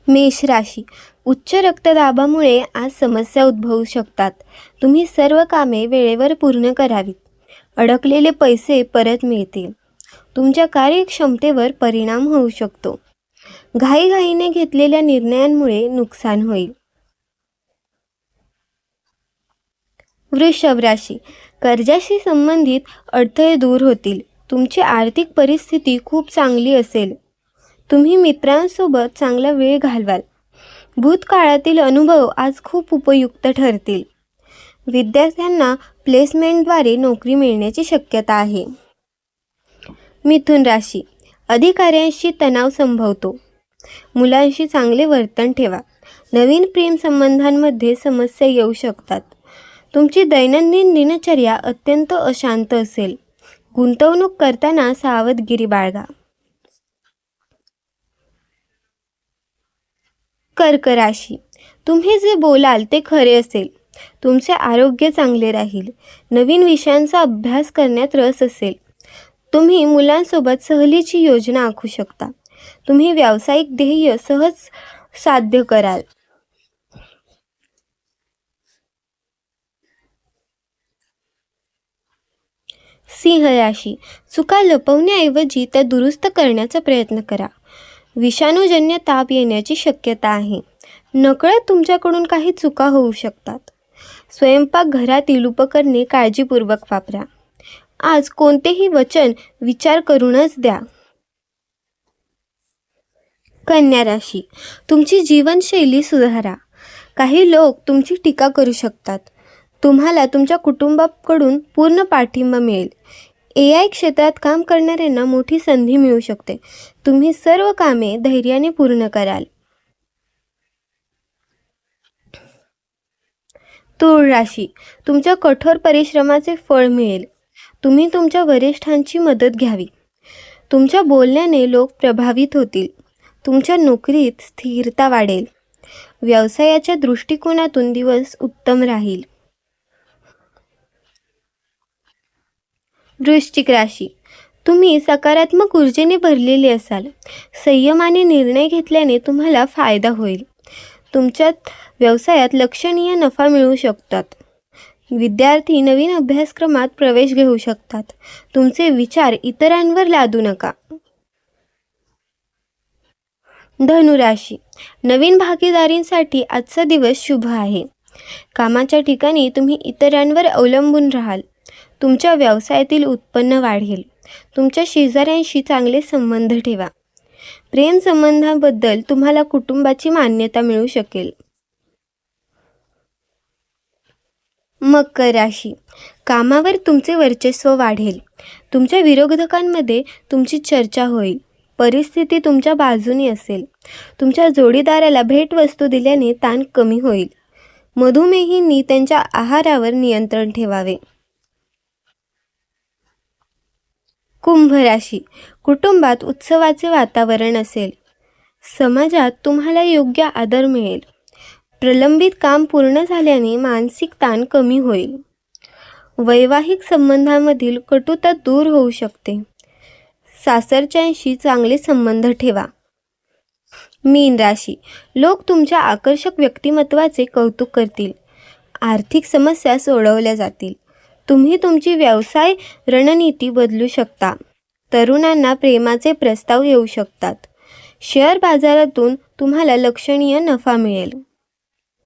मेष राशी, उच्च रक्तदाबामुळे आज समस्या उद्भवू शकतात. तुम्ही सर्व कामे वेळेवर पूर्ण करावीत. अडकलेले पैसे परत मिळतील. तुमच्या कार्यक्षमतेवर परिणाम होऊ शकतो. घाईघाईने घेतलेल्या निर्णयांमुळे नुकसान होईल. वृषभ राशी, कर्जाशी संबंधित अडथळे दूर होतील. तुमची आर्थिक परिस्थिती खूप चांगली असेल. तुम्ही मित्रांसोबत चांगला वेळ घालवाल. भूतकाळातील अनुभव आज खूप उपयुक्त ठरतील. विद्यार्थ्यांना प्लेसमेंटद्वारे नोकरी मिळण्याची शक्यता आहे. मिथुन राशी, अधिकाऱ्यांशी तणाव संभवतो. मुलांशी चांगले वर्तन ठेवा. नवीन प्रेम संबंधांमध्ये समस्या येऊ शकतात. तुमची दैनंदिन दिनचर्या अत्यंत अशांत असेल. गुंतवणूक करताना सावधगिरी बाळगा. कर्क राशी, तुम्ही जे बोलाल ते खरे असेल. तुमचे आरोग्य चांगले राहील. नवीन विषयांचा अभ्यास करण्यात रस असेल. तुम्ही मुलांसोबत सहलीची योजना आखू शकता. तुम्ही व्यावसायिक ध्येय सहज साध्य कराल. सिंह राशी, चुका लपवण्याऐवजी त्या दुरुस्त करण्याचा प्रयत्न करा. विषाणूजन्य ताप येण्याची शक्यता आहे. नकळत तुमच्याकडून काही चुका होऊ शकतात. स्वयंपाकघरातील उपकरणे काळजीपूर्वक वापरा. आज कोणतेही वचन विचार करूनच द्या. कन्या राशी, तुमची जीवनशैली सुधारा. काही लोक तुमची टीका करू शकतात. तुम्हाला तुमच्या कुटुंबाकडून पूर्ण पाठिंबा मिळेल. AI क्षेत्रात काम करणाऱ्यांना मोठी संधी मिळू शकते. तुम्ही सर्व कामे धैर्याने पूर्ण कराल. तूळ राशी, तुमच्या कठोर परिश्रमाचे फळ मिळेल. तुम्ही तुमच्या वरिष्ठांची मदत घ्यावी. तुमच्या बोलण्याने लोक प्रभावित होतील. तुमच्या नोकरीत स्थिरता वाढेल. व्यवसायाच्या दृष्टिकोनातून दिवस उत्तम राहील. वृश्चिक राशी, तुम्ही सकारात्मक ऊर्जेने भरलेले असाल. संयमाने निर्णय घेतल्याने तुम्हाला फायदा होईल. तुमच्या व्यवसायात लक्षणीय नफा मिळू शकतात. विद्यार्थी नवीन अभ्यासक्रमात प्रवेश घेऊ शकतात. तुमचे विचार इतरांवर लादू नका. धनुराशी, नवीन भागीदारींसाठी आजचा दिवस शुभ आहे. कामाच्या ठिकाणी तुम्ही इतरांवर अवलंबून राहाल. तुमच्या व्यवसायातील उत्पन्न वाढेल. तुमच्या शेजाऱ्यांशी चांगले संबंध ठेवा. प्रेम संबंधाबद्दल तुम्हाला कुटुंबाची मान्यता मिळू शकेल. मकर राशी, कामावर तुमचे वर्चस्व वाढेल. तुमच्या विरोधकांमध्ये तुमची चर्चा होईल. परिस्थिती तुमच्या बाजूने असेल. तुमच्या जोडीदाराला भेटवस्तू दिल्याने ताण कमी होईल. मधुमेहींनी त्यांच्या आहारावर नियंत्रण ठेवावे. कुंभ राशी, कुटुंबात उत्सवाचे वातावरण असेल. समाजात तुम्हाला योग्य आदर मिळेल. प्रलंबित काम पूर्ण झाल्याने मानसिक ताण कमी होईल. वैवाहिक संबंधांमधील कटुता दूर होऊ शकते. सासरच्यांशी चांगले संबंध ठेवा. मीन राशी, लोक तुमच्या आकर्षक व्यक्तिमत्वाचे कौतुक करतील. आर्थिक समस्या सोडवल्या जातील. तुम्ही तुमची व्यवसाय रणनीती बदलू शकता. तरुणांना प्रेमाचे प्रस्ताव येऊ शकतात. शेअर बाजारातून तुम्हाला लक्षणीय नफा मिळेल.